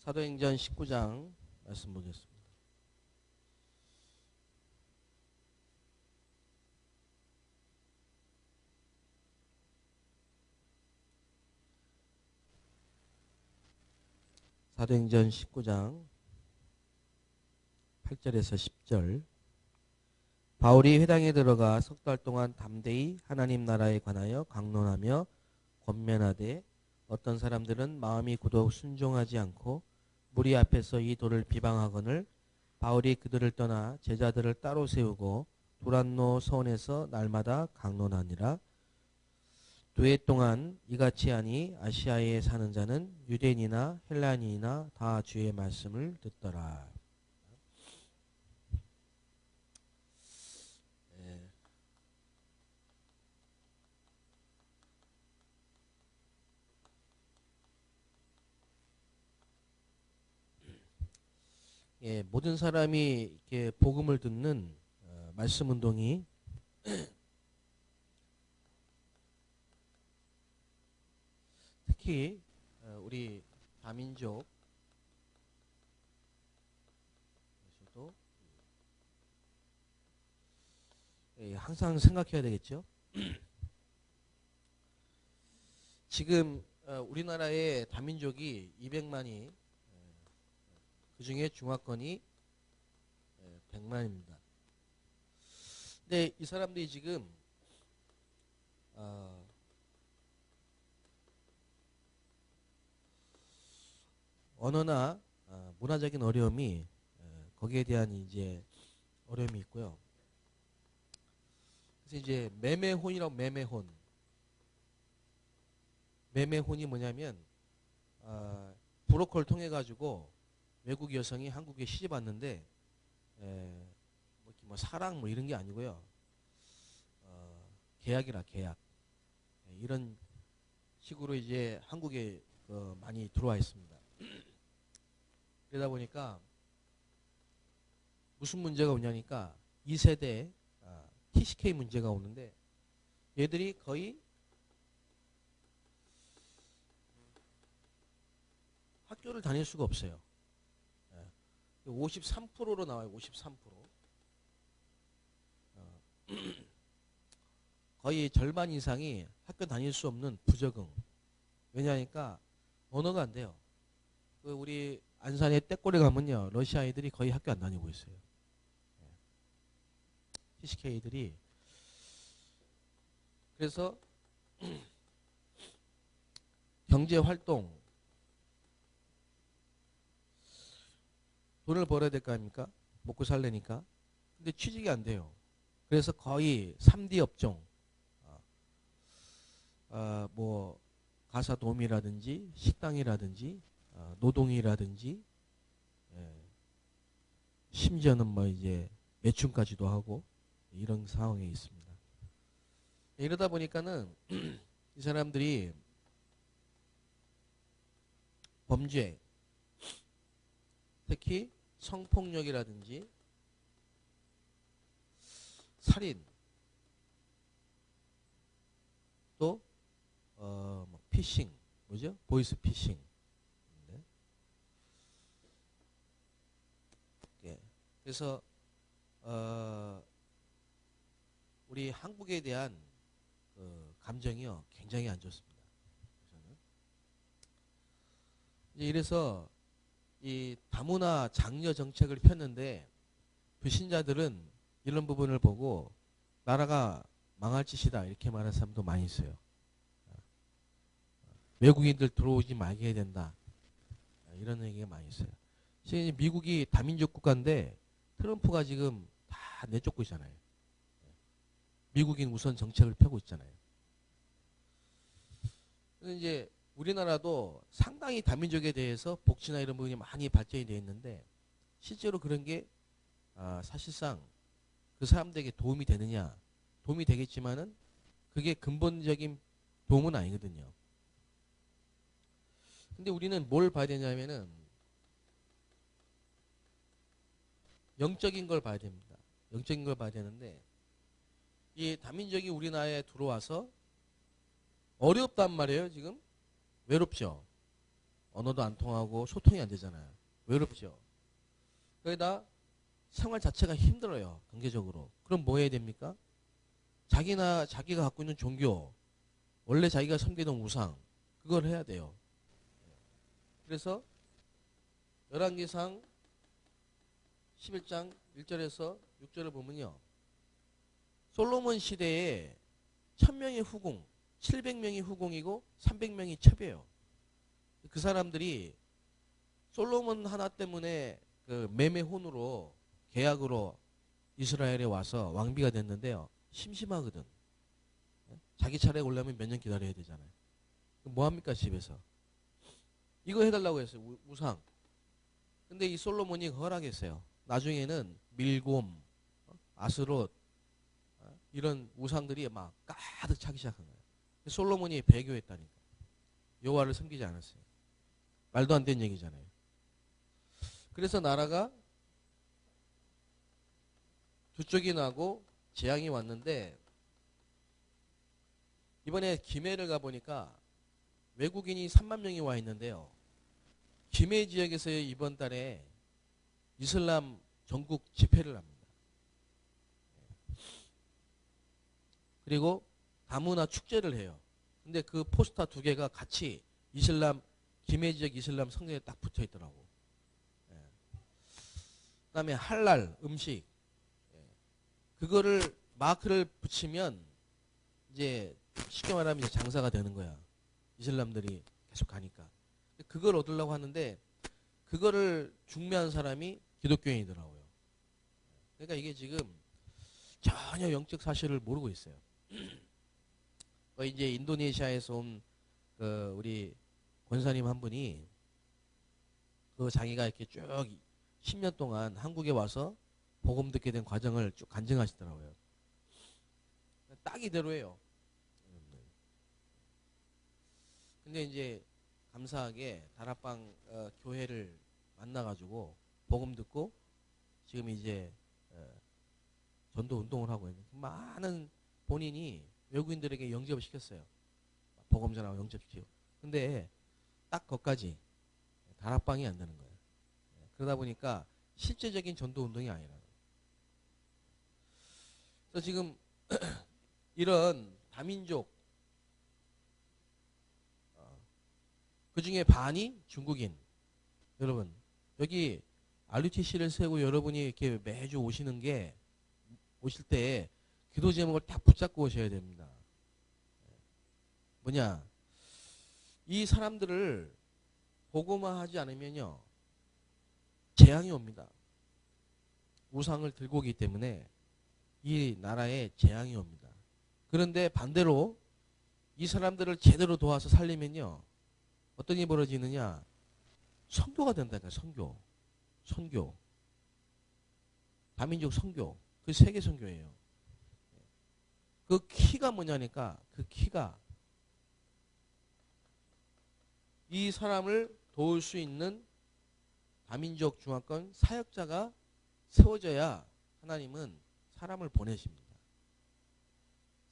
사도행전 19장 말씀 보겠습니다. 사도행전 19장 8절에서 10절. 바울이 회당에 들어가 석 달 동안 담대히 하나님 나라에 관하여 강론하며 권면하되 어떤 사람들은 마음이 굳어 순종하지 않고 무리 앞에서 이 돌을 비방하거늘 바울이 그들을 떠나 제자들을 따로 세우고 두란노 서원에서 날마다 강론하니라. 2해 동안 이같이 하니 아시아에 사는 자는 유대인이나 헬라인이나 다 주의 말씀을 듣더라. 모든 사람이 이렇게 복음을 듣는 말씀 운동이 특히 우리 다민족에서도 항상 생각해야 되겠죠. 지금 우리나라의 다민족이 200만이, 그 중에 중화권이 100만입니다. 근데 이 사람들이 지금 언어나 문화적인 어려움이 거기에 대한 이제 어려움이 있고요. 그래서 이제 매매혼이라고 매매혼이 뭐냐면 브로커를 통해 가지고 외국 여성이 한국에 시집 왔는데 뭐 사랑 뭐 이런 게 아니고요. 계약이라 계약. 이런 식으로 이제 한국에 많이 들어와 있습니다. 그러다 보니까 무슨 문제가 오냐니까 2세대 TCK 문제가 오는데 얘들이 거의 학교를 다닐 수가 없어요. 53%로 나와요. 53%. 거의 절반 이상이 학교 다닐 수 없는 부적응. 왜냐하니까 언어가 안 돼요. 우리 안산에 떼꼬리 가면요, 러시아 애들이 거의 학교 안 다니고 있어요. TCK들이. 그래서 경제 활동, 돈을 벌어야 될 거 아닙니까? 먹고 살려니까. 근데 취직이 안 돼요. 그래서 거의 3D 업종, 뭐 가사도우미라든지 식당이라든지 노동이라든지, 심지어는 뭐 이제 매춘까지도 하고 이런 상황에 있습니다. 이러다 보니까는 이 사람들이 범죄, 특히 성폭력이라든지 살인, 또 뭐 피싱, 뭐죠? 보이스 피싱. 그래서 우리 한국에 대한 감정이요 굉장히 안 좋습니다. 이래서 이 다문화 장려 정책을 폈는데 불신자들은 이런 부분을 보고 나라가 망할 짓이다 이렇게 말하는 사람도 많이 있어요. 외국인들 들어오지 말게 해야 된다 이런 얘기가 많이 있어요. 지금 미국이 다민족 국가인데 트럼프가 지금 다 내쫓고 있잖아요. 미국인 우선 정책을 펴고 있잖아요. 그래서 이제 우리나라도 상당히 다민족에 대해서 복지나 이런 부분이 많이 발전이 되어 있는데 실제로 그런 게 사실상 그 사람들에게 도움이 되느냐, 도움이 되겠지만은 그게 근본적인 도움은 아니거든요. 근데 우리는 뭘 봐야 되냐면은 영적인 걸 봐야 됩니다. 영적인 걸 봐야 되는데 이 다민족이 우리나라에 들어와서 어렵단 말이에요. 지금 외롭죠. 언어도 안 통하고 소통이 안 되잖아요. 외롭죠. 거기다 생활 자체가 힘들어요. 경제적으로. 그럼 뭐 해야 됩니까? 자기가 갖고 있는 종교, 원래 자기가 섬기던 우상, 그걸 해야 돼요. 그래서 열왕기상 11장 1절에서 6절을 보면요. 솔로몬 시대에 1000명의 후궁, 700명이 후궁이고 300명이 첩이에요. 그 사람들이 솔로몬 하나 때문에 그 매매혼으로 계약으로 이스라엘에 와서 왕비가 됐는데요. 심심하거든. 자기 차례 오려면 몇 년 기다려야 되잖아요. 뭐 합니까 집에서? 이거 해달라고 했어요. 우상. 근데 이 솔로몬이 허락했어요. 나중에는 밀곰, 아스롯 이런 우상들이 막 가득 차기 시작한 거예요. 솔로몬이 배교했다니까. 여호와를 섬기지 않았어요. 말도 안 되는 얘기잖아요. 그래서 나라가 두 쪽이 나고 재앙이 왔는데 이번에 김해를 가보니까 외국인이 3만 명이 와 있는데요. 김해 지역에서 이번 달에 이슬람 전국 집회를 합니다. 그리고 다문화 축제를 해요. 근데 그 포스터 2개가 같이 김해 지역 이슬람 성경에 딱 붙어 있더라고. 그 다음에 할랄 음식. 그거를 마크를 붙이면 이제 쉽게 말하면 이제 장사가 되는 거야. 이슬람들이 계속 가니까. 그걸 얻으려고 하는데 그거를 중매한 사람이 기독교인이더라고요. 그러니까 이게 지금 전혀 영적 사실을 모르고 있어요. 이제 인도네시아에서 온 그 우리 권사님 한 분이 그 자기가 이렇게 쭉 10년 동안 한국에 와서 복음 듣게 된 과정을 쭉 간증하시더라고요. 딱 이대로예요. 근데 이제 감사하게 다락방 교회를 만나가지고 복음 듣고 지금 이제 전도 운동을 하고 있는 많은 본인이 외국인들에게 영접을 시켰어요. 복음 전하고 영접시키고. 근데 딱 거기까지 다락방이 안 되는 거예요. 그러다 보니까 실제적인 전도 운동이 아니라. 그래서 지금 이런 다민족 그 중에 반이 중국인. 여러분 여기 RUTC를 세우고 여러분이 이렇게 매주 오실 때 기도 제목을 딱 붙잡고 오셔야 됩니다. 뭐냐? 이 사람들을 복음화하지 않으면요 재앙이 옵니다. 우상을 들고 오기 때문에 이 나라에 재앙이 옵니다. 그런데 반대로 이 사람들을 제대로 도와서 살리면요 어떤 일이 벌어지느냐? 선교가 된다니까. 선교. 다민족 선교. 그 세계 선교예요. 그 키가 뭐냐니까 그 키가 이 사람을 도울 수 있는 다민족 중화권 사역자가 세워져야 하나님은 사람을 보내십니다.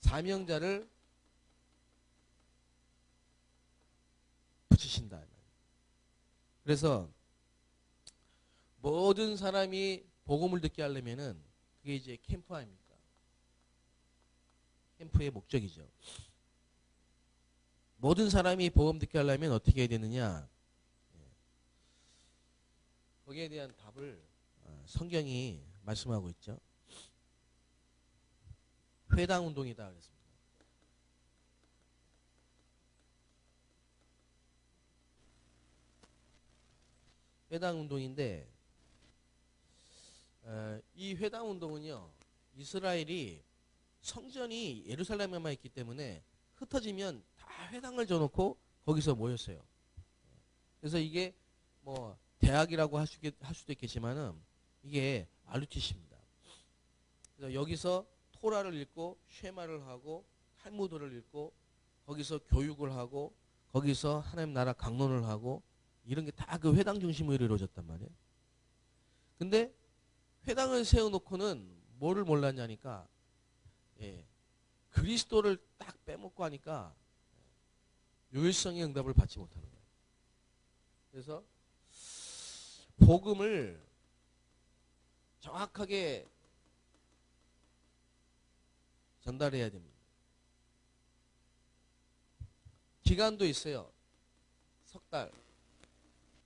사명자를 붙이신다. 그래서 모든 사람이 복음을 듣게 하려면은 그게 이제 캠프 아닙니까? 캠프의 목적이죠. 모든 사람이 복음 듣게 하려면 어떻게 해야 되느냐? 거기에 대한 답을 성경이 말씀하고 있죠. 회당 운동이다 그랬습니다. 회당 운동인데 이 회당 운동은요 이스라엘이 성전이 예루살렘에만 있기 때문에 흩어지면 다 회당을 져놓고 거기서 모였어요. 그래서 이게 뭐 대학이라고 할 수도 있겠지만은 이게 RUTC입니다. 그래서 여기서 토라를 읽고 쉐마를 하고 탈무드를 읽고 거기서 교육을 하고 거기서 하나님 나라 강론을 하고 이런 게 다 그 회당 중심으로 이루어졌단 말이에요. 근데 회당을 세워놓고는 뭐를 몰랐냐니까 그리스도를 딱 빼먹고 하니까 요일성의 응답을 받지 못하는 거예요. 그래서 복음을 정확하게 전달해야 됩니다. 기간도 있어요. 석 달.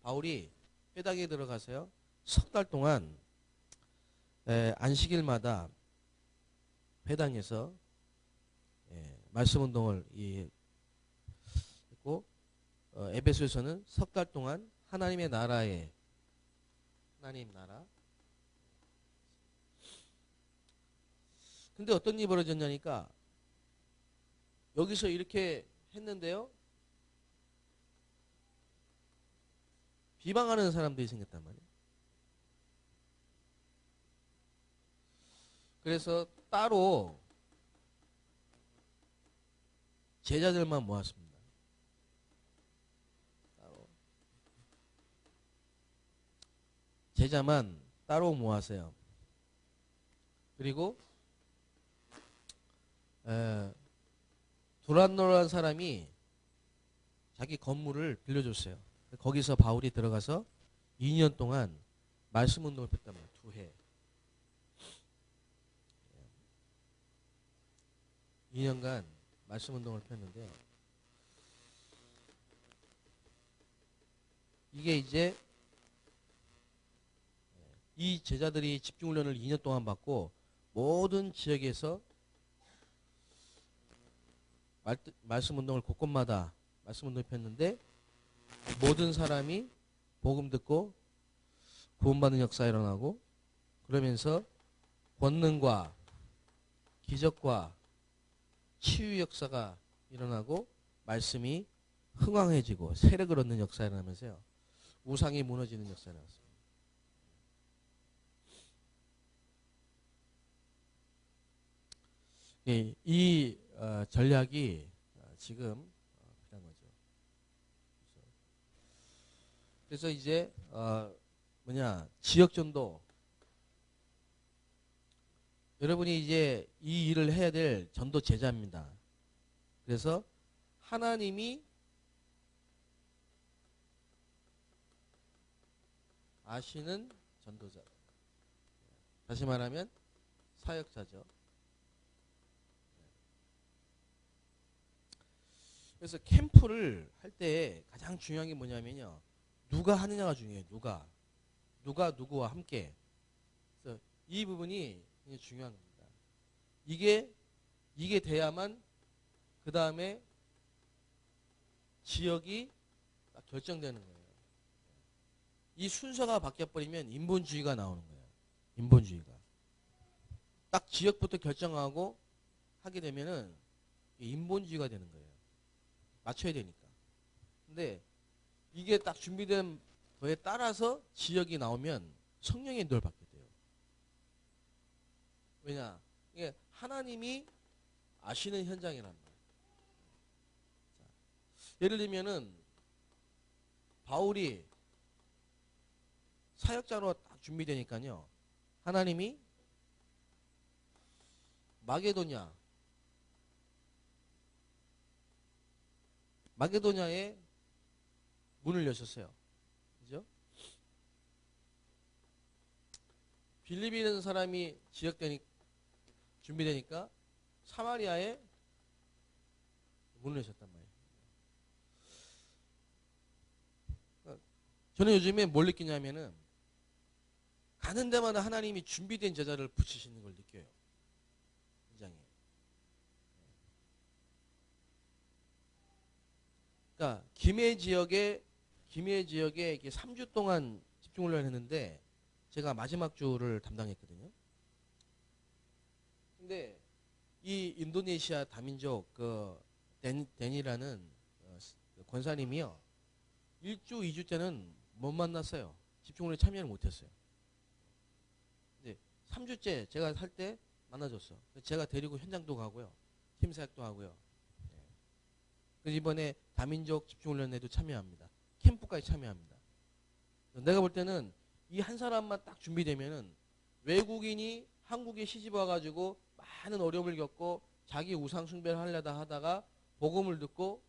바울이 회당에 들어가서요. 석 달 동안 안식일마다 회당에서 말씀 운동을 했고 에베소에서는 석 달 동안 하나님의 나라에 하나님 나라. 근데 어떤 일이 벌어졌냐니까 여기서 이렇게 했는데요. 비방하는 사람들이 생겼단 말이에요. 그래서 따로 제자들만 모았습니다. 따로. 제자만 따로 모았어요. 그리고 도란노란 사람이 자기 건물을 빌려줬어요. 거기서 바울이 들어가서 2년 동안 말씀 운동을 폈단 말이에요. 2해. 2년간 말씀 운동을 폈는데요. 이게 이제 이 제자들이 집중훈련을 2년 동안 받고 모든 지역에서 말씀 운동을 곳곳마다 말씀 운동을 폈는데 모든 사람이 복음 듣고 구원받는 역사가 일어나고 그러면서 권능과 기적과 치유 역사가 일어나고 말씀이 흥왕해지고 세력을 얻는 역사가 일어나면서요. 우상이 무너지는 역사가 일어났습니다. 이 전략이 지금 필요한 거죠. 그래서 이제 지역전도 여러분이 이제 이 일을 해야 될 전도 제자입니다. 그래서 하나님이 아시는 전도자. 다시 말하면 사역자죠. 그래서 캠프를 할 때 가장 중요한 게 뭐냐면요. 누가 하느냐가 중요해요. 누가 누구와 함께. 그래서 이 부분이 굉장히 중요한 겁니다. 이게 돼야만 그 다음에 지역이 딱 결정되는 거예요. 이 순서가 바뀌어버리면 인본주의가 나오는 거예요. 인본주의가. 딱 지역부터 결정하고 하게 되면은 인본주의가 되는 거예요. 맞춰야 되니까. 근데 이게 딱 준비된 거에 따라서 지역이 나오면 성령의 인도를 받게 돼요. 왜냐? 이게 하나님이 아시는 현장이란 말이에요. 예를 들면은 바울이 사역자로 딱 준비되니까요. 하나님이 마게도냐에 문을 여셨어요. 그죠? 빌립이라는 사람이 준비되니까 사마리아에 문을 여셨단 말이에요. 저는 요즘에 뭘 느끼냐면은 가는 데마다 하나님이 준비된 제자를 붙이시는 걸 느껴요. 굉장히. 그러니까 김해 지역에 이렇게 3주 동안 집중훈련을 했는데 제가 마지막 주를 담당했거든요. 근데 이 인도네시아 다민족 데니라는 권사님이요. 1주, 2주 때는 못 만났어요. 집중훈련에 참여를 못했어요. 근데 3주째 제가 살 때 만나줬어. 제가 데리고 현장도 가고요. 팀 사역도 하고요. 그래서 이번에 다민족 집중훈련에도 참여합니다. 캠프까지 참여합니다. 내가 볼 때는 이 한 사람만 딱 준비되면은 외국인이 한국에 시집 와가지고 많은 어려움을 겪고 자기 우상 숭배를 하려다 하다가 복음을 듣고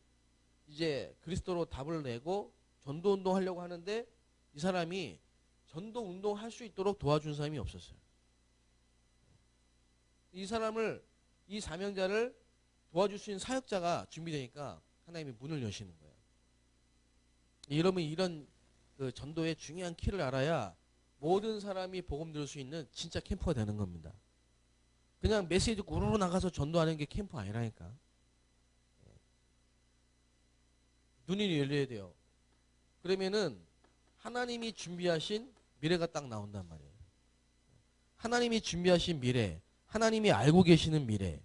이제 그리스도로 답을 내고 전도 운동 하려고 하는데 이 사람이 전도 운동 할 수 있도록 도와준 사람이 없었어요. 이 사람을, 이 사명자를 도와줄 수 있는 사역자가 준비되니까 하나님이 문을 여시는 거예요. 여러분, 이런 그 전도의 중요한 키를 알아야 모든 사람이 복음 들을 수 있는 진짜 캠프가 되는 겁니다. 그냥 메시지 듣고 우르르 나가서 전도하는 게 캠프 아니라니까. 눈이 열려야 돼요. 그러면은 하나님이 준비하신 미래가 딱 나온단 말이에요. 하나님이 준비하신 미래, 하나님이 알고 계시는 미래.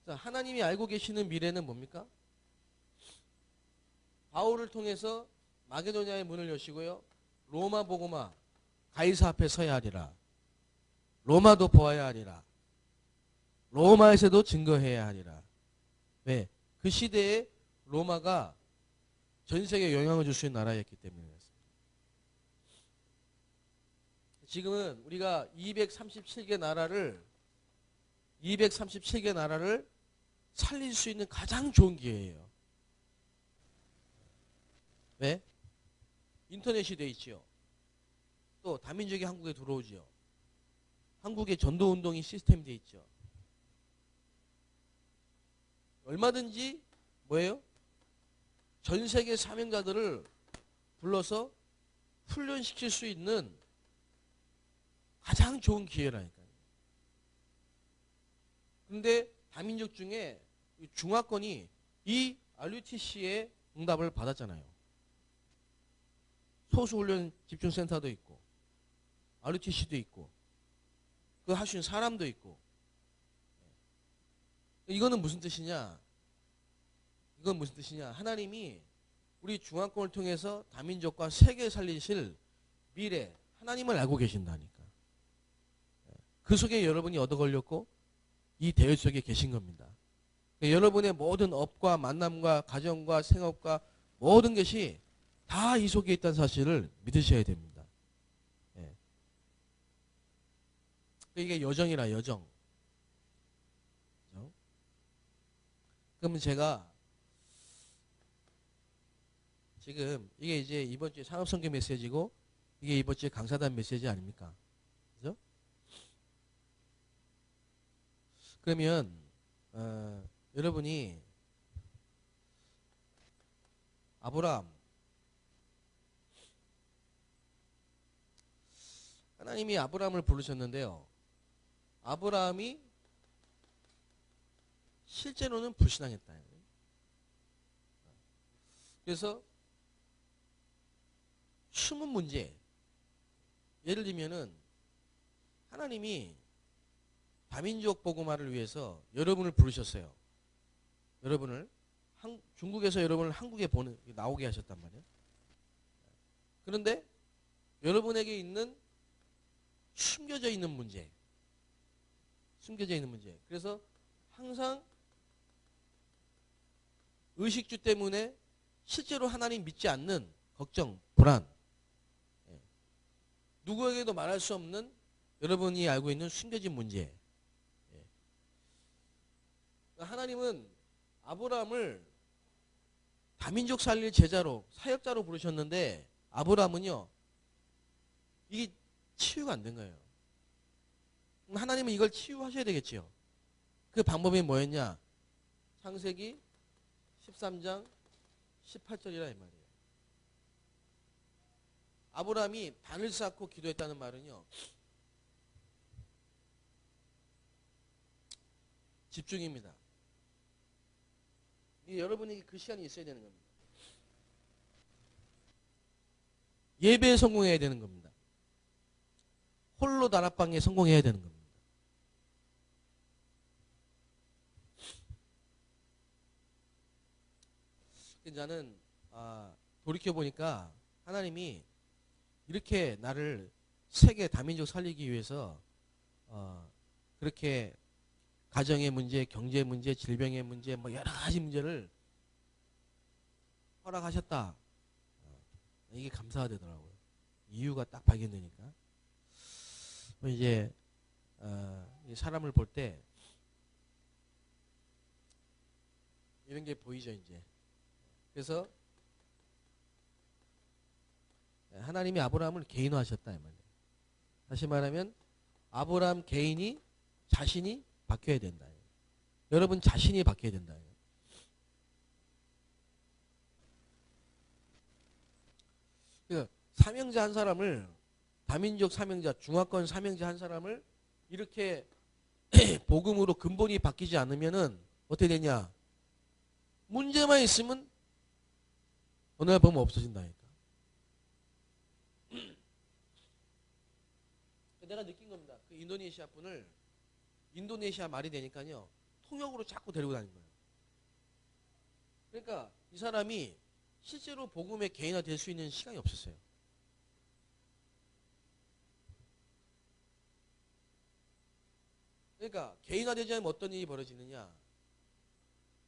자, 하나님이 알고 계시는 미래는 뭡니까? 바울을 통해서 마게도냐의 문을 여시고요. 로마 보고마 가이사 앞에 서야 하리라. 로마도 보아야 하리라. 로마에서도 증거해야 하리라. 왜? 그 시대에 로마가 전 세계에 영향을 줄 수 있는 나라였기 때문에 그렇습니다. 지금은 우리가 237개 나라를 살릴 수 있는 가장 좋은 기회예요. 왜? 인터넷이 돼 있지요. 또 다민족이 한국에 들어오지요. 한국에 전도운동이 시스템이 돼 있죠. 얼마든지 뭐예요? 전 세계 사명자들을 불러서 훈련시킬 수 있는 가장 좋은 기회라니까요. 그런데 다민족 중에 중화권이 이 RUTC의 응답을 받았잖아요. 소수훈련 집중센터도 있고 RUTC도 있고 그 할 수 있는 사람도 있고. 이거는 무슨 뜻이냐? 이건 무슨 뜻이냐? 하나님이 우리 중앙권을 통해서 다민족과 세계 살리실 미래, 하나님을 알고 계신다니까. 그 속에 여러분이 얻어 걸렸고 이 대열 속에 계신 겁니다. 여러분의 모든 업과 만남과 가정과 생업과 모든 것이 다 이 속에 있다는 사실을 믿으셔야 됩니다. 이게 여정이라, 여정. 그러면 제가 지금 이게 이제 이번 주에 상업선교 메시지고 이게 이번 주에 강사단 메시지 아닙니까? 그죠? 그러면 여러분이 아브라함, 하나님이 아브라함을 부르셨는데요. 아브라함이 실제로는 불신앙했다. 그래서 숨은 문제, 예를 들면은 하나님이 다민족 복음화를 위해서 여러분을 부르셨어요. 여러분을 중국에서 여러분을 한국에 나오게 하셨단 말이에요. 그런데 여러분에게 있는 숨겨져 있는 문제. 그래서 항상 의식주 때문에 실제로 하나님 믿지 않는 걱정, 불안. 누구에게도 말할 수 없는 여러분이 알고 있는 숨겨진 문제. 하나님은 아브라함을 다민족 살릴 제자로, 사역자로 부르셨는데 아브라함은요, 이게 치유가 안 된 거예요. 하나님은 이걸 치유하셔야 되겠지요. 그 방법이 뭐였냐? 창세기 13장 18절이라 이 말이에요. 아브라함이 단을 쌓고 기도했다는 말은요, 집중입니다. 여러분에게 그 시간이 있어야 되는 겁니다. 예배에 성공해야 되는 겁니다. 홀로 다락방에 성공해야 되는 겁니다. 나는 돌이켜보니까 하나님이 이렇게 나를 세계 다민족 살리기 위해서 그렇게 가정의 문제, 경제 문제, 질병의 문제, 뭐 여러 가지 문제를 허락하셨다. 이게 감사가 되더라고요. 이유가 딱 발견되니까. 이제 사람을 볼 때 이런 게 보이죠, 이제. 그래서 하나님이 아브라함을 개인화하셨다 이 말이에요. 다시 말하면 아브라함 개인이 자신이 바뀌어야 된다. 여러분 자신이 바뀌어야 된다. 그러니까 사명자 한 사람을, 다민족 사명자, 중화권 사명자 한 사람을 이렇게 복음으로 근본이 바뀌지 않으면은 어떻게 되냐? 문제만 있으면 어느 날 보면 없어진다니까. 내가 느낀 겁니다. 그 인도네시아 분을 인도네시아 말이 되니까요. 통역으로 자꾸 데리고 다닌 거예요. 그러니까 이 사람이 실제로 복음의 개인화 될 수 있는 시간이 없었어요. 그러니까 개인화되지 않으면 어떤 일이 벌어지느냐.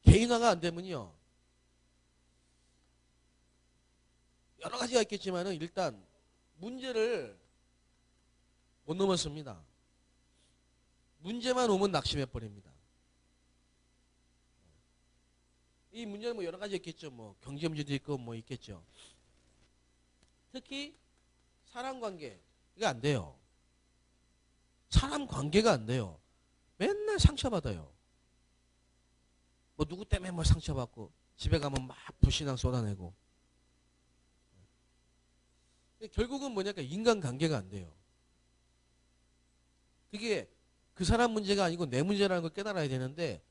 개인화가 안 되면요. 여러 가지가 있겠지만은 일단 문제를 못 넘었습니다. 문제만 오면 낙심해 버립니다. 이 문제는 뭐 여러 가지 있겠죠. 뭐 경제 문제도 있고 뭐 있겠죠. 특히 사람 관계가 안 돼요. 사람 관계가 안 돼요. 맨날 상처받아요. 뭐 누구 때문에 뭐 상처받고 집에 가면 막 불신앙 쏟아내고. 결국은 뭐냐니까 인간관계가 안 돼요. 그게 그 사람 문제가 아니고 내 문제라는 걸 깨달아야 되는데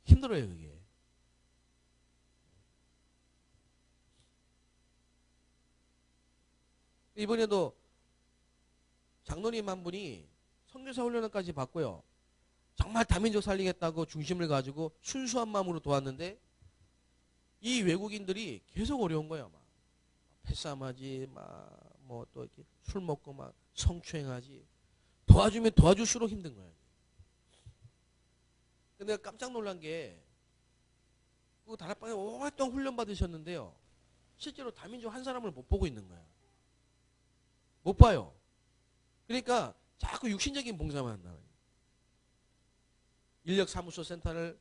힘들어요 그게. 이번에도 장로님 한 분이 선교사 훈련까지 받고요. 정말 다민족 살리겠다고 중심을 가지고 순수한 마음으로 도왔는데 이 외국인들이 계속 어려운 거예요. 막 패싸움하지, 막 뭐 또 이렇게 술 먹고 막 성추행하지. 도와주면 도와줄수록 힘든 거예요. 근데 내가 깜짝 놀란 게 그 다락방에 오랫동안 훈련 받으셨는데요. 실제로 다민족 한 사람을 못 보고 있는 거예요. 못 봐요. 그러니까 자꾸 육신적인 봉사만 한다. 인력사무소 센터를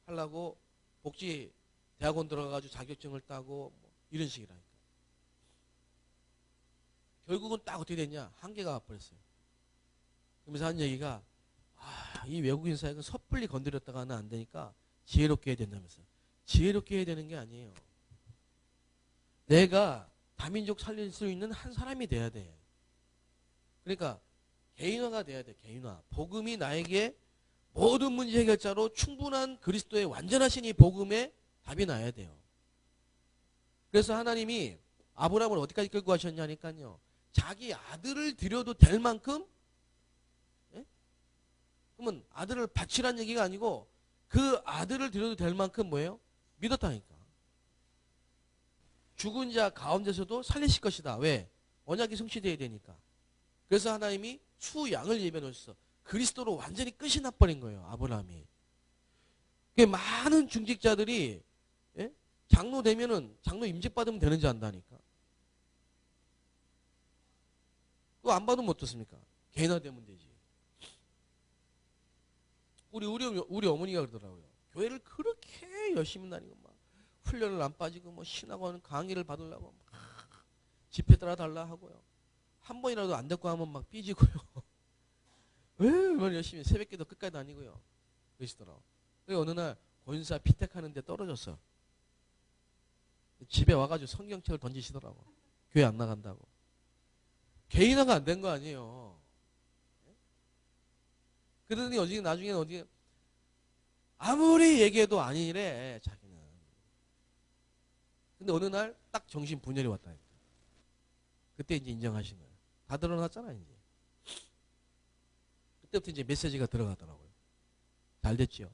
하려고 복지 대학원 들어가가지고 자격증을 따고 뭐 이런 식이라니까. 결국은 딱 어떻게 됐냐? 한계가 와버렸어요. 그러면서 한 얘기가 이 외국인 사역은 섣불리 건드렸다가는 안 되니까 지혜롭게 해야 된다면서요. 지혜롭게 해야 되는 게 아니에요. 내가 다민족 살릴 수 있는 한 사람이 돼야 돼. 그러니까 개인화가 돼야 돼. 개인화. 복음이 나에게 모든 문제 해결자로 충분한 그리스도의 완전하신 이 복음에 답이 나야 돼요. 그래서 하나님이 아브라함을 어디까지 끌고 가셨냐니까요. 자기 아들을 드려도 될 만큼, 예? 그러면 아들을 바치란 얘기가 아니고 그 아들을 드려도 될 만큼 뭐예요? 믿었다니까. 죽은 자 가운데서도 살리실 것이다. 왜? 언약이 성취되어야 되니까. 그래서 하나님이 수양을 예비해 놓으셨어. 그리스도로 완전히 끝이 나버린 거예요. 아브라함이. 많은 중직자들이 예? 장로 되면은 장로 임직 받으면 되는 줄 안다니까. 그거 안 받으면 어떻습니까? 개인화되면 되지. 우리 어머니가 그러더라고요. 교회를 그렇게 열심히 다니고 막 훈련을 안 빠지고 뭐 신학원 강의를 받으려고 막 집회 따라 달라 하고요. 한 번이라도 안 됐고 하면 막 삐지고요. 왜 얼마나 열심히 새벽기도 끝까지 다니고요. 그러시더라고. 어느 날 권사 피택하는데 떨어졌어. 집에 와가지고 성경책을 던지시더라고. 교회 안 나간다고. 개인화가 안 된 거 아니에요. 그러더니 나중에는 어디 아무리 얘기해도 아니래 자기는. 근데 어느 날 딱 정신 분열이 왔다니까. 그때 이제 인정하신 거예요. 다 드러났잖아 이제. 그때부터 이제 메시지가 들어가더라고요. 잘 됐죠.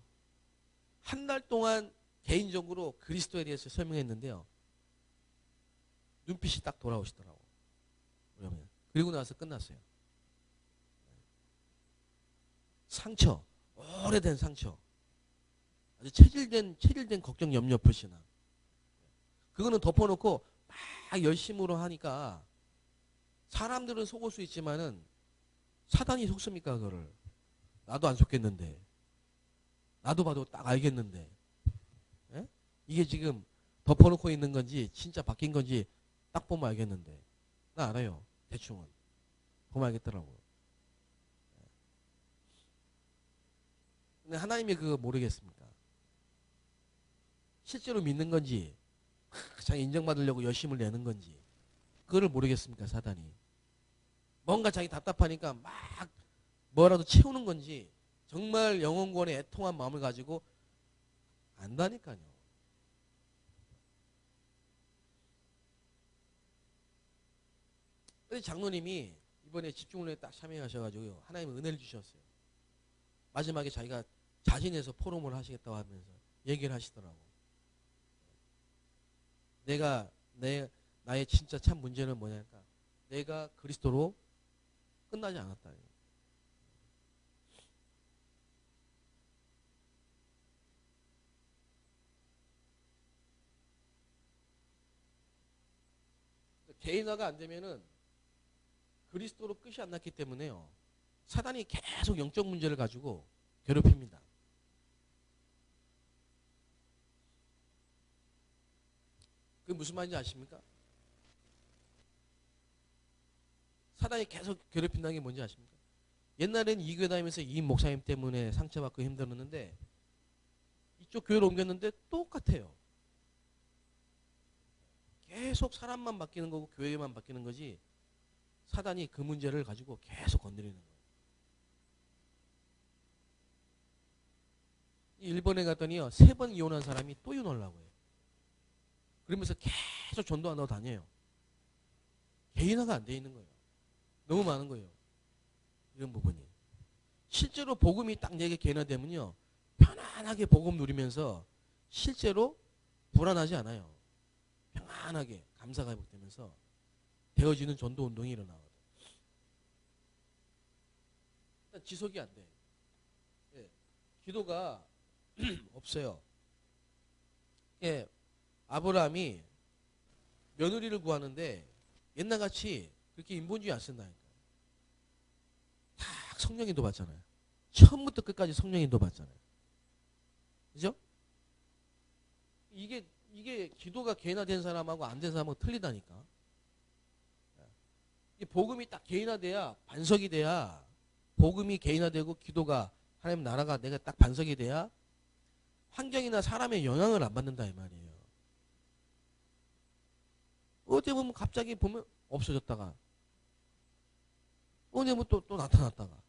한 달 동안 개인적으로 그리스도에 대해서 설명했는데요. 눈빛이 딱 돌아오시더라고. 그러면 그리고 나서 끝났어요. 상처, 오래된 상처, 아주 체질된 걱정, 염려, 불신앙. 그거는 덮어놓고 막 열심으로 하니까 사람들은 속을 수 있지만은 사단이 속습니까 그거를? 나도 안 속겠는데, 나도 봐도 딱 알겠는데, 예? 이게 지금 덮어놓고 있는 건지 진짜 바뀐 건지 딱 보면 알겠는데 나 알아요. 대충은 보면 알겠더라고. 근데 하나님이 그거 모르겠습니까? 실제로 믿는 건지 자기 인정받으려고 열심을 내는 건지 그거를 모르겠습니까? 사단이 뭔가 자기 답답하니까 막 뭐라도 채우는 건지 정말 영혼권에 애통한 마음을 가지고 안다니까요. 근데 장로님이 이번에 집중훈련에 딱 참여하셔가지고 하나님 은혜를 주셨어요. 마지막에 자기가 자진해서 포럼을 하시겠다고 하면서 얘기를 하시더라고. 나의 진짜 참 문제는 뭐냐니까 내가 그리스도로 끝나지 않았다. 개인화가 안 되면은 그리스도로 끝이 안 났기 때문에요. 사단이 계속 영적 문제를 가지고 괴롭힙니다. 그게 무슨 말인지 아십니까? 사단이 계속 괴롭힌다는 게 뭔지 아십니까? 옛날엔 이 교회 다니면서 이 목사님 때문에 상처받고 힘들었는데 이쪽 교회로 옮겼는데 똑같아요. 계속 사람만 바뀌는 거고 교회만 바뀌는 거지 사단이 그 문제를 가지고 계속 건드리는 거예요. 일본에 갔더니요 3번 이혼한 사람이 또 이혼하려고 해요. 그러면서 계속 전도한다고 다녀요. 개인화가 안 돼 있는 거예요. 너무 많은 거예요. 이런 부분이. 실제로 복음이 딱 내게 개인화되면요 편안하게 복음 누리면서 실제로 불안하지 않아요. 평안하게 감사가 회복되면서 되어지는 전도 운동이 일어나거든요. 지속이 안 돼. 예, 기도가 없어요. 예, 아브라함이 며느리를 구하는데 옛날같이 그렇게 인본주의 안 쓴다니까. 다 성령인도 받잖아요. 처음부터 끝까지 성령인도 받잖아요. 그죠? 이게 기도가 개인화된 사람하고 안 된 사람하고 틀리다니까. 이 복음이 딱 개인화돼야 반석이 돼야 복음이 개인화되고 기도가 하나님 나라가 내가 딱 반석이 돼야 환경이나 사람의 영향을 안 받는다 이 말이에요. 어디 보면 갑자기 보면 없어졌다가 어디 보면 또 나타났다가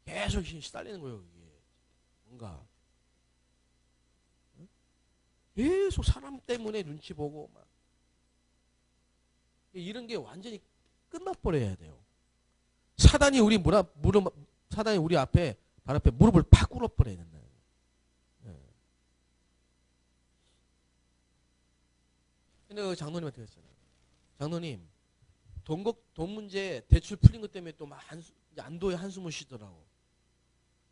계속 시달리는 거예요. 이게 뭔가 계속 사람 때문에 눈치 보고 막 이런 게 완전히 끝나버려야 돼요. 사단이 사단이 우리 앞에 발 앞에 무릎을 팍 꿇어버려야 된다. 근데 그 장로님한테 그랬잖아요. 장로님, 돈 문제 대출 풀린 것 때문에 또 막 안도의 한숨을 쉬더라고.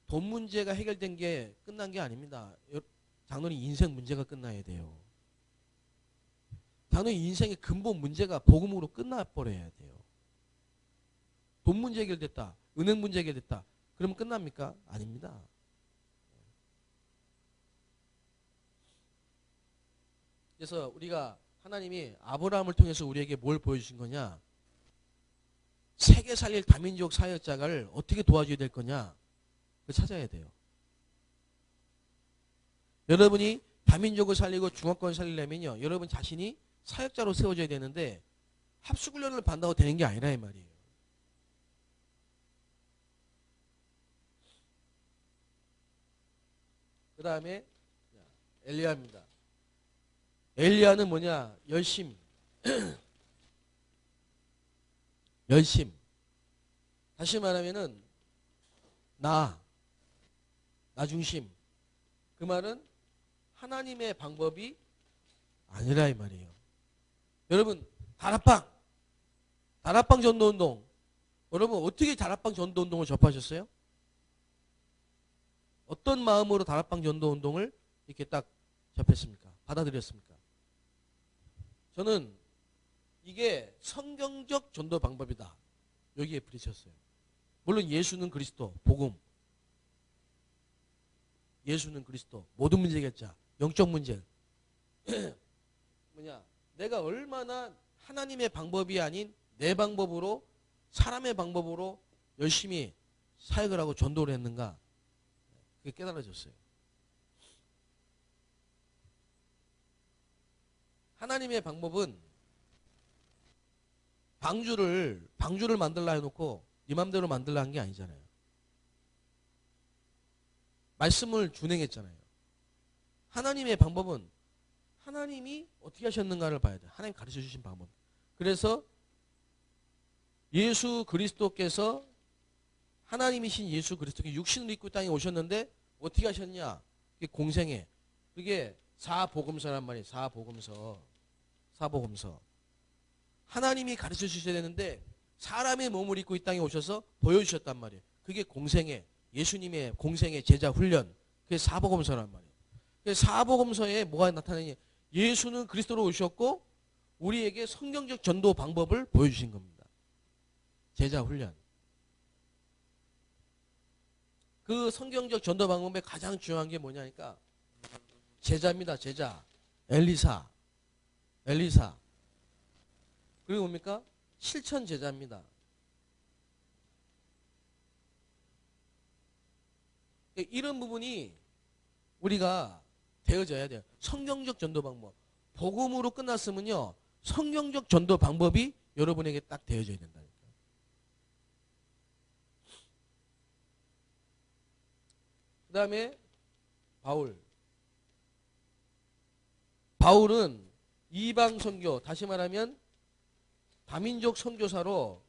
돈 문제가 해결된 게 끝난 게 아닙니다. 장로님 인생 문제가 끝나야 돼요. 장로님 인생의 근본 문제가 복음으로 끝나버려야 돼요. 돈 문제 해결됐다. 은행 문제 해결됐다. 그러면 끝납니까? 아닙니다. 그래서 우리가 하나님이 아브라함을 통해서 우리에게 뭘 보여주신 거냐? 세계 살릴 다민족 사역자를 어떻게 도와줘야 될 거냐? 그걸 찾아야 돼요. 여러분이 다민족을 살리고 중화권을 살리려면요. 여러분 자신이 사역자로 세워져야 되는데 합숙훈련을 받는다고 되는 게 아니라 이 말이에요. 그 다음에 엘리야입니다. 엘리야는 뭐냐? 열심. 열심. 다시 말하면은 나 중심. 그 말은 하나님의 방법이 아니라 이 말이에요. 여러분 다락방 전도운동 여러분 어떻게 다락방 전도운동을 접하셨어요? 어떤 마음으로 다락방 전도운동을 이렇게 딱 접했습니까? 받아들였습니까? 저는 이게 성경적 전도 방법이다. 여기에 부딪혔어요. 물론 예수는 그리스도, 복음. 예수는 그리스도, 모든 문제 해결자, 영적 문제. 내가 얼마나 하나님의 방법이 아닌 내 방법으로, 사람의 방법으로 열심히 사역을 하고 전도를 했는가, 그게 깨달아졌어요. 하나님의 방법은 방주를 만들라 해놓고 네 맘대로 만들라 한 게 아니잖아요. 말씀을 준행했잖아요. 하나님의 방법은 하나님이 어떻게 하셨는가를 봐야 돼요. 하나님 가르쳐 주신 방법. 그래서 예수 그리스도께서, 하나님이신 예수 그리스도께 육신을 입고 땅에 오셨는데 어떻게 하셨냐? 그게 공생애. 그게 사복음서란 말이에요. 사복음서. 하나님이 가르쳐 주셔야 되는데 사람의 몸을 입고 이 땅에 오셔서 보여주셨단 말이에요. 그게 공생애. 예수님의 공생애 제자 훈련. 그게 사복음서란 말이에요. 그래서 사복음서에 뭐가 나타나냐? 예수는 그리스도로 오셨고 우리에게 성경적 전도 방법을 보여주신 겁니다. 제자 훈련. 그 성경적 전도 방법의 가장 중요한 게 뭐냐니까 제자입니다. 제자. 엘리사. 그리고 뭡니까? 실천 제자입니다. 이런 부분이 우리가 되어져야 돼요. 성경적 전도 방법. 복음으로 끝났으면요, 성경적 전도 방법이 여러분에게 딱 되어져야 된다니까요. 그 다음에 바울은 이방 선교, 다시 말하면 다민족 선교사로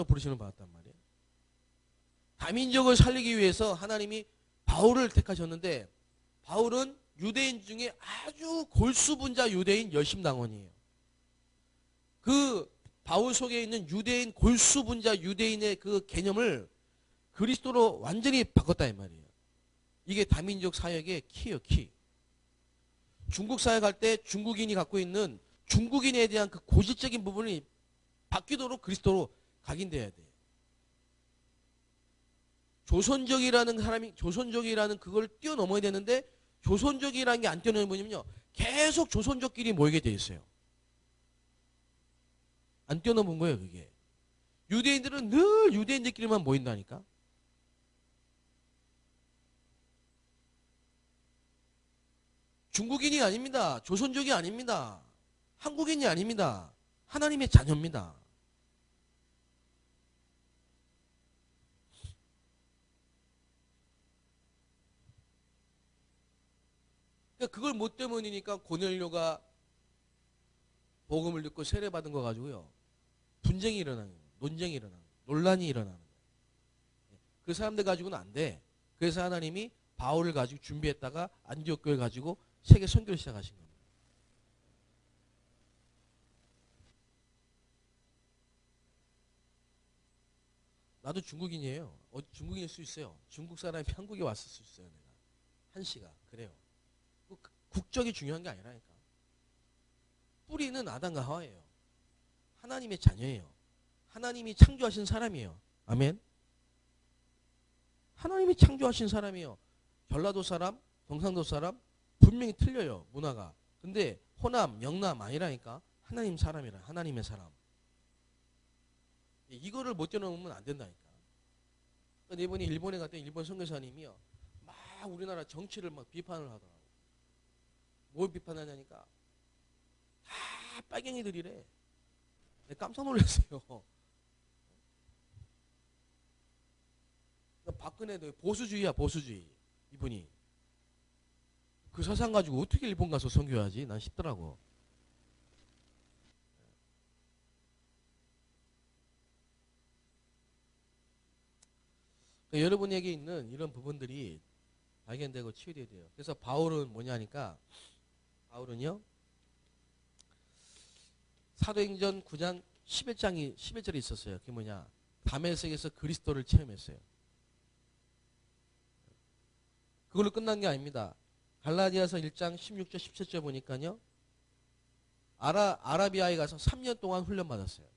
부르심을 받았단 말이에요. 다민족을 살리기 위해서 하나님이 바울을 택하셨는데, 바울은 유대인 중에 아주 골수분자 유대인 열심당원이에요. 그 바울 속에 있는 유대인, 골수분자 유대인의 그 개념을 그리스도로 완전히 바꿨다 이 말이에요. 이게 다민족 사역의 키예요, 키. 중국 사역할 때 중국인이 갖고 있는 중국인에 대한 그 고질적인 부분이 바뀌도록 그리스도로 각인돼야 돼요. 조선족이라는 그걸 뛰어넘어야 되는데, 조선족이라는 게 안 뛰어넘는 분이면요, 계속 조선족끼리 모이게 돼 있어요. 안 뛰어넘은 거예요, 그게. 유대인들은 늘 유대인들끼리만 모인다니까. 중국인이 아닙니다. 조선족이 아닙니다. 한국인이 아닙니다. 하나님의 자녀입니다. 그걸 못 때문이니까 고넬료가 복음을 듣고 세례받은 거 가지고요, 분쟁이 일어나는 거예요. 논쟁이 일어나는 거예요. 논란이 일어나는 거예요. 그 사람들 가지고는 안 돼. 그래서 하나님이 바울을 가지고 준비했다가 안디옥 교회를 가지고 세계 선교를 시작하신 겁니다. 나도 중국인이에요. 중국인일 수 있어요. 중국 사람이 한국에 왔을 수 있어요. 내가. 한시가. 그래요. 국적이 중요한 게 아니라니까. 뿌리는 아담과 하와예요. 하나님의 자녀예요. 하나님이 창조하신 사람이에요. 아멘. 하나님이 창조하신 사람이에요. 전라도 사람, 경상도 사람 분명히 틀려요, 문화가. 근데 호남, 영남 아니라니까. 하나님 사람이라. 하나님의 사람. 이거를 못 뛰어넘으면 안 된다니까. 그러니까 이번에 일본에 갔더니 일본 선교사님이요, 막 우리나라 정치를 막 비판을 하더라고. 뭘 비판하냐니까, 다 빨갱이들이래. 내가 깜짝 놀랐어요. 박근혜도 보수주의야, 보수주의. 이분이. 그 사상 가지고 어떻게 일본 가서 선교하지? 난 싶더라고. 그러니까 여러분에게 있는 이런 부분들이 발견되고 치유돼야 돼요. 그래서 바울은 뭐냐니까, 바울은요, 사도행전 9장 11절에 있었어요. 그게 뭐냐? 다메섹에서 그리스도를 체험했어요. 그걸로 끝난 게 아닙니다. 갈라디아서 1장 16절 17절 보니까요, 아라비아에 가서 3년 동안 훈련받았어요.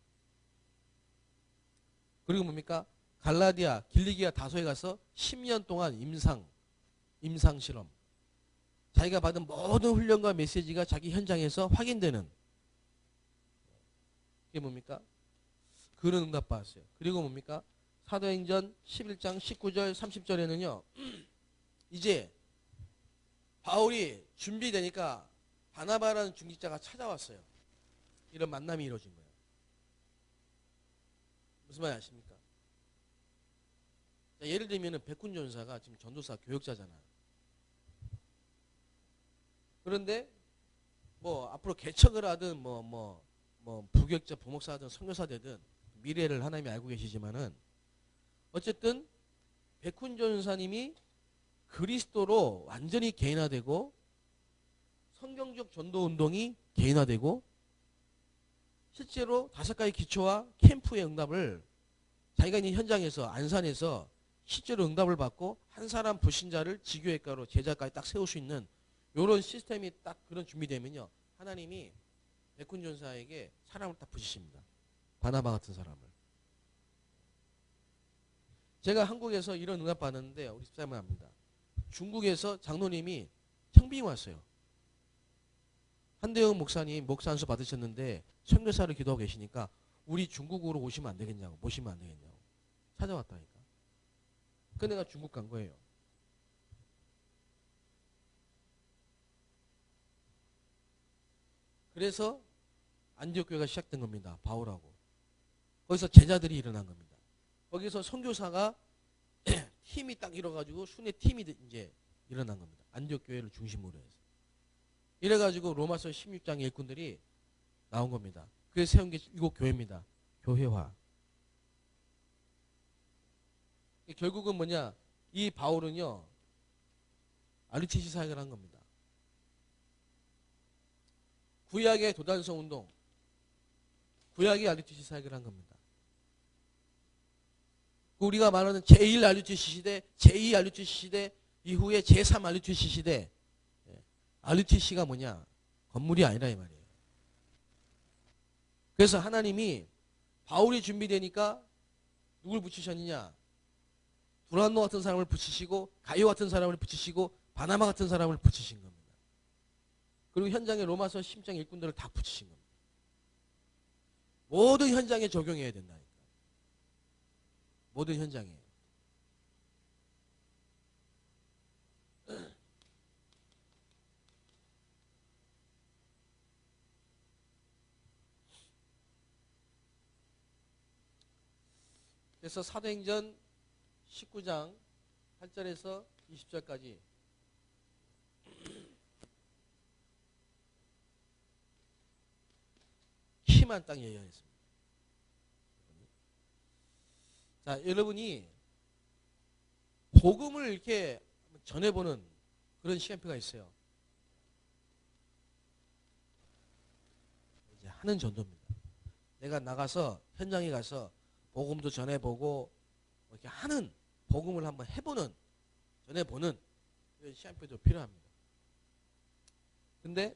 그리고 뭡니까? 갈라디아, 길리기아 다소에 가서 10년 동안 임상 실험. 자기가 받은 모든 훈련과 메시지가 자기 현장에서 확인되는, 그게 뭡니까? 그런 응답 받았어요. 그리고 뭡니까? 사도행전 11장 19절 30절에는요. 이제 바울이 준비되니까 바나바라는 중직자가 찾아왔어요. 이런 만남이 이루어진 거예요. 무슨 말인지 아십니까? 자, 예를 들면 백훈 전사가 지금 전도사 교역자잖아요. 그런데 뭐 앞으로 개척을 하든 뭐 부교역자 부목사 하든 선교사 되든 미래를 하나님이 알고 계시지만은 어쨌든 백훈 전사님이 그리스도로 완전히 개인화되고 성경적 전도 운동이 개인화되고 실제로 5가지 기초와 캠프의 응답을 자기가 있는 현장에서 안산에서 실제로 응답을 받고 한 사람 불신자를 지교회가로 제자까지 딱 세울 수 있는 이런 시스템이 딱 그런 준비되면요. 하나님이 백훈 전사에게 사람을 딱 부시십니다. 바나바 같은 사람을. 제가 한국에서 이런 응답 받았는데 우리 집사님은 압니다. 중국에서 장로님이 청빙 왔어요. 한대영 목사님 목사 안수 받으셨는데 선교사를 기도하고 계시니까 우리 중국으로 오시면 안 되겠냐고, 모시면 안 되겠냐고 찾아왔다니까. 그 내가 중국 간 거예요. 그래서 안디옥 교회가 시작된 겁니다. 바울하고. 거기서 제자들이 일어난 겁니다. 거기서 선교사가 팀이 딱 일어가지고 순회 팀이 이제 일어난 겁니다. 안디옥 교회를 중심으로 해서. 이래가지고 로마서 16장의 일꾼들이 나온 겁니다. 그래서 세운 게 7교회입니다. 교회화. 결국은 뭐냐? 이 바울은요, RTC 사역을 한 겁니다. 구약의 도단성 운동, 구약의 RTC 사역을 한 겁니다. 우리가 말하는 제1 RTC 시대, 제2 RTC 시대, 이후에 제3 RTC 시대. RTC가 뭐냐? 건물이 아니라 이 말이에요. 그래서 하나님이 바울이 준비되니까 누굴 붙이셨느냐? 두란노 같은 사람을 붙이시고 가이오 같은 사람을 붙이시고 바나바 같은 사람을 붙이신 겁니다. 그리고 현장에 로마서 10장 일꾼들을 다 붙이신 겁니다. 모든 현장에 적용해야 된다니까. 모든 현장에. 그래서 사도행전 19장 8절에서 20절까지 키만 딱 예언했습니다. 자, 여러분이 복음을 이렇게 전해보는 그런 시간표가 있어요. 이제 하는 전도입니다. 내가 나가서 현장에 가서 복음도 전해보고 이렇게 하는 복음을 한번 해보는, 전해보는 그런 시간표도 필요합니다. 근데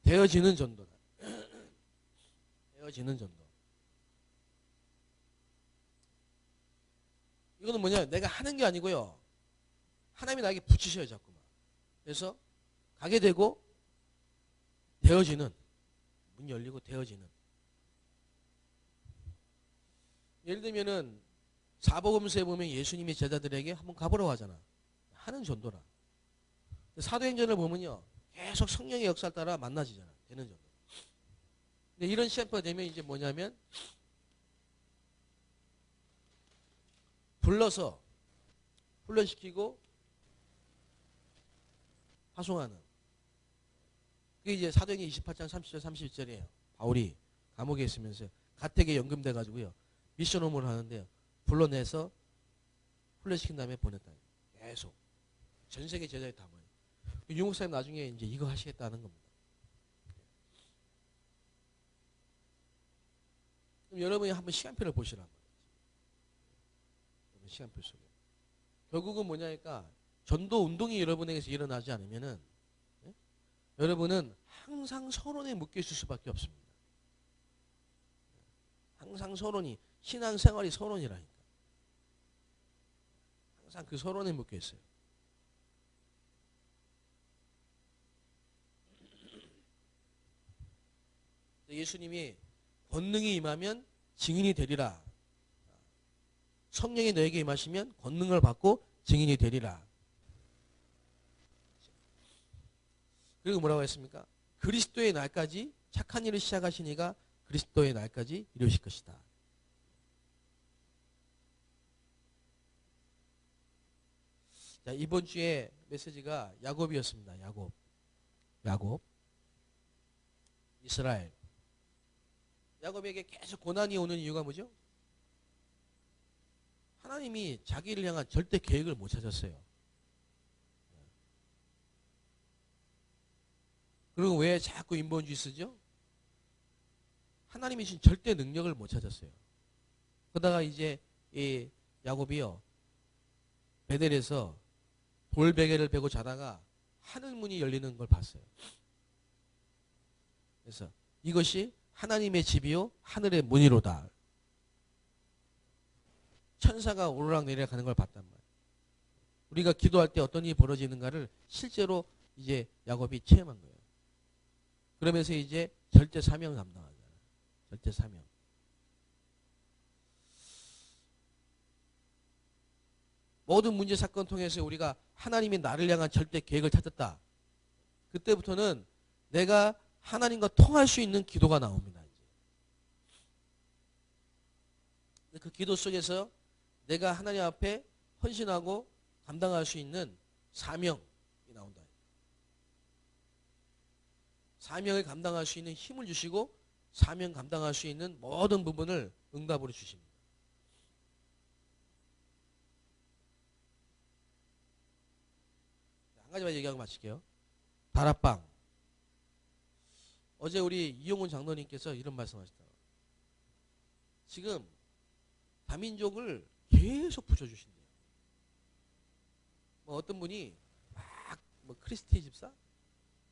되어지는 전도다. 되어지는 전도. 이거는 뭐냐? 내가 하는 게 아니고요. 하나님이 나에게 붙이셔요, 자꾸만. 그래서 가게 되고 되어지는, 문 열리고 되어지는. 예를 들면은 사복음서에 보면 예수님이 제자들에게 한번 가보라고 하잖아. 하는 전도라. 사도행전을 보면요, 계속 성령의 역사를 따라 만나지잖아. 되는 전도. 근데 이런 시간표가 되면 이제 뭐냐면 불러서 훈련시키고 파송하는. 그게 이제 사도행전 28장 30절 31절이에요. 바울이 감옥에 있으면서 가택에 연금돼 가지고요. 미션 홈을 하는데요. 불러내서 훈련시킨 다음에 보냈다. 계속. 전 세계 제자에 다 모여요. 유목사님 나중에 이제 이거 하시겠다는 겁니다. 그럼 여러분이 한번 시간표를 보시란 말이에요. 시간표 속에. 결국은 뭐냐니까 전도 운동이 여러분에게서 일어나지 않으면은 여러분은 항상 서론에 묶여 있을 수밖에 없습니다. 항상 서론이, 신앙생활이 서론이라니까. 항상 그 서론에 묶여 있어요. 예수님이 권능이 임하면 증인이 되리라. 성령이 너에게 임하시면 권능을 받고 증인이 되리라. 그리고 뭐라고 했습니까? 그리스도의 날까지 착한 일을 시작하시니가 그리스도의 날까지 이루실 것이다. 자, 이번 주에 메시지가 야곱이었습니다. 야곱. 이스라엘. 야곱에게 계속 고난이 오는 이유가 뭐죠? 하나님이 자기를 향한 절대 계획을 못 찾았어요. 그리고 왜 자꾸 인본주의 쓰죠? 하나님이 주신 절대 능력을 못 찾았어요. 그러다가 이제 이 야곱이요, 베델에서 돌베개를 베고 자다가 하늘 문이 열리는 걸 봤어요. 그래서 이것이 하나님의 집이요 하늘의 문이로다. 천사가 오르락내리락 하는 걸 봤단 말이에요. 우리가 기도할 때 어떤 일이 벌어지는가를 실제로 이제 야곱이 체험한 거예요. 그러면서 이제 절대 사명을 감당하잖아요. 절대 사명. 모든 문제 사건 통해서 우리가 하나님이 나를 향한 절대 계획을 찾았다. 그때부터는 내가 하나님과 통할 수 있는 기도가 나옵니다. 이제. 그 기도 속에서 내가 하나님 앞에 헌신하고 감당할 수 있는 사명이 나온다. 사명을 감당할 수 있는 힘을 주시고 사명 감당할 수 있는 모든 부분을 응답으로 주십니다. 한 가지만 얘기하고 마칠게요. 다락방. 어제 우리 이용훈 장로님께서 이런 말씀하셨더라고요. 지금 다민족을 계속 붙여주신대요. 뭐 어떤 분이 뭐 크리스티 집사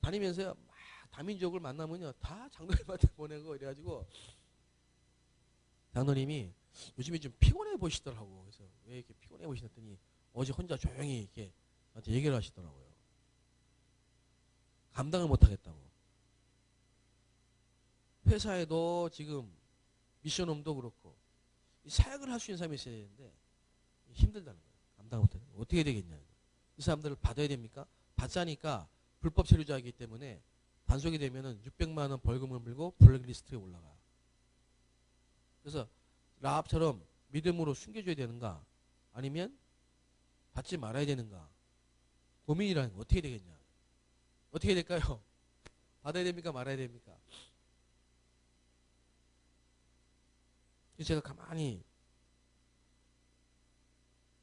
다니면서요, 막 다민족을 만나면요 다 장로님한테 보내고 이래가지고 장로님이 요즘에 좀 피곤해 보시더라고. 그래서 왜 이렇게 피곤해 보시더니 어제 혼자 조용히 이렇게 저한테 얘기를 하시더라고요. 감당을 못 하겠다고. 회사에도 지금 미션홈도 그렇고 사역을 할 수 있는 사람이 있어야 되는데 힘들다는 거예요. 감당 못해. 어떻게 되겠냐. 이 사람들을 받아야 됩니까? 받자니까 불법 체류자이기 때문에 단속이 되면은 600만 원 벌금을 물고 블랙리스트에 올라가. 그래서 라합처럼 믿음으로 숨겨줘야 되는가? 아니면 받지 말아야 되는가? 고민이라는 거 어떻게 되겠냐? 어떻게 될까요? 받아야 됩니까? 말아야 됩니까? 제가 가만히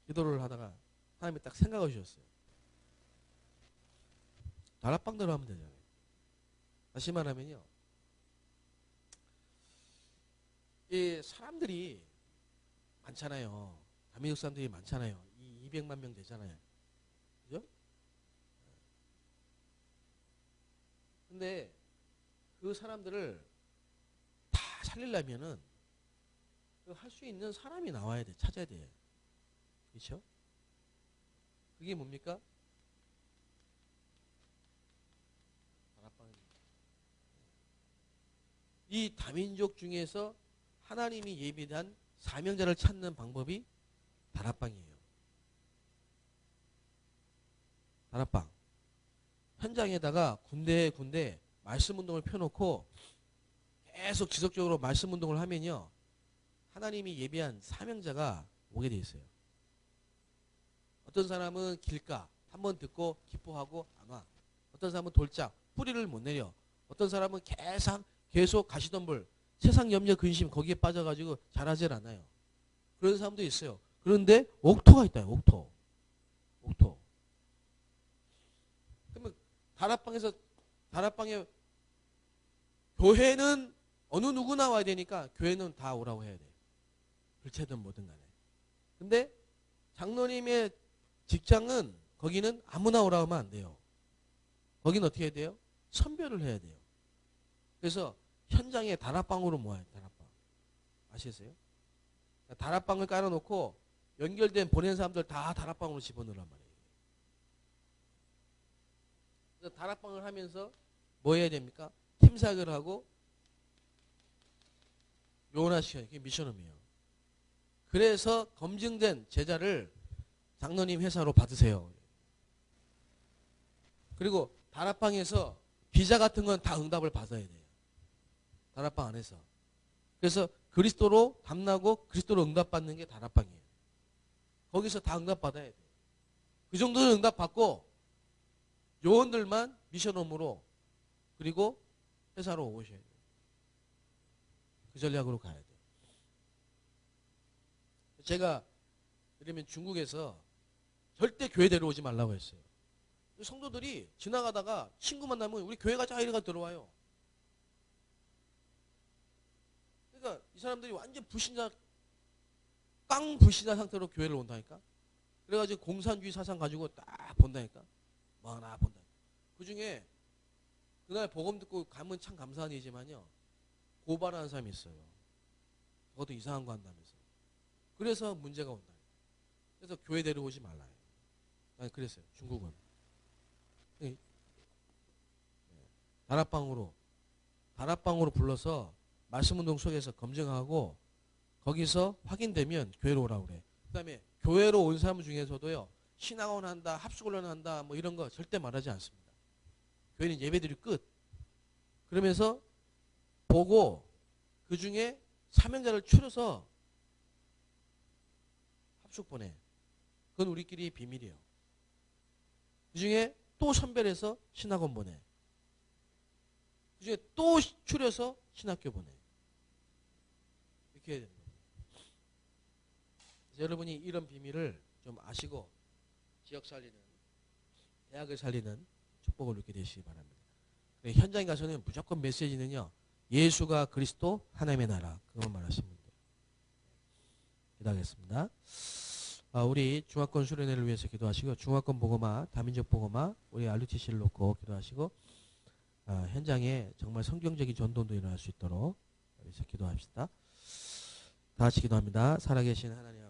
기도를 하다가 하나님이 딱 생각을 주셨어요. 다락방대로 하면 되잖아요. 다시 말하면요, 이 사람들이 많잖아요. 다민족 사람들이 많잖아요. 200만 명 되잖아요. 그죠? 근데 그 사람들을 다 살리려면은 할 수 있는 사람이 나와야 돼. 찾아야 돼. 그렇죠? 그게 뭡니까? 이 다민족 중에서 하나님이 예비한 사명자를 찾는 방법이 다락방이에요. 다락방. 현장에다가 군데 말씀 운동을 펴놓고 계속 지속적으로 말씀 운동을 하면요, 하나님이 예비한 사명자가 오게 돼 있어요. 어떤 사람은 길가 한번 듣고 기뻐하고 안 와. 어떤 사람은 돌짝 뿌리를 못 내려. 어떤 사람은 계속 가시덤불 세상 염려 근심 거기에 빠져가지고 잘하질 않아요. 그런 사람도 있어요. 그런데 옥토가 있다. 옥토. 그러면 다락방에 교회는 어느 누구나 와야 되니까 교회는 다 오라고 해야 돼. 불체든 뭐든 간에. 근데 장로님의 직장은 거기는 아무나 오라고 하면 안 돼요. 거기는 어떻게 해야 돼요? 선별을 해야 돼요. 그래서 현장에 다락방으로 모아요. 다락방. 아시겠어요? 다락방을 깔아놓고 연결된 보낸 사람들 다 다락방으로 집어넣으란 말이에요. 그래서 다락방을 하면서 뭐 해야 됩니까? 팀 사역을 하고 요원화시켜요. 그게 미션홈이에요. 그래서 검증된 제자를 장로님 회사로 받으세요. 그리고 다락방에서 비자 같은 건 다 응답을 받아야 돼요. 다락방 안에서. 그래서 그리스도로 담나고 그리스도로 응답받는 게 다락방이에요. 거기서 다 응답받아야 돼요. 그 정도는 응답받고 요원들만 미션홈으로 그리고 회사로 오셔야 돼요. 그 전략으로 가야 돼요. 제가 그러면 중국에서 절대 교회 데려오지 말라고 했어요. 성도들이 지나가다가 친구 만나면 우리 교회 가자 이래가 들어와요. 그러니까 이 사람들이 완전 불신자, 깡 불신자 상태로 교회를 온다니까. 그래가지고 공산주의 사상 가지고 딱 본다니까. 뭐나 본다. 그 중에 그날 복음 듣고 가면 참 감사한 일이지만요. 고발하는 사람이 있어요. 그것도 이상한 거 한다면서. 그래서 문제가 온다. 그래서 교회 데려오지 말라요. 아니 그랬어요. 중국은. 다락방으로 불러서 말씀운동 속에서 검증하고 거기서 확인되면 교회로 오라고 그래. 그 다음에 교회로 온 사람 중에서도요. 신학원 한다, 합숙훈련 한다 뭐 이런 거 절대 말하지 않습니다. 교회는 예배드릴 끝. 그러면서 보고 그 중에 사명자를 추려서 합숙 보내. 그건 우리끼리 비밀이에요. 그 중에 또 선별해서 신학원 보내. 그 중에 또 추려서 신학교 보내. 이렇게 해야 됩니다. 여러분이 이런 비밀을 좀 아시고 지역 살리는, 대학을 살리는 축복을 누리게 되시기 바랍니다. 현장에 가서는 무조건 메시지는요. 예수가 그리스도 하나님의 나라. 그것만 말하시면 돼요. 기도하겠습니다. 우리 중화권 수련회를 위해서 기도하시고 중화권 보고마, 다민족 보고마, 우리 RUTC를 놓고 기도하시고 현장에 정말 성경적인 전도도 일어날 수 있도록 여기서 기도합시다. 다 같이 기도합니다. 살아계신 하나님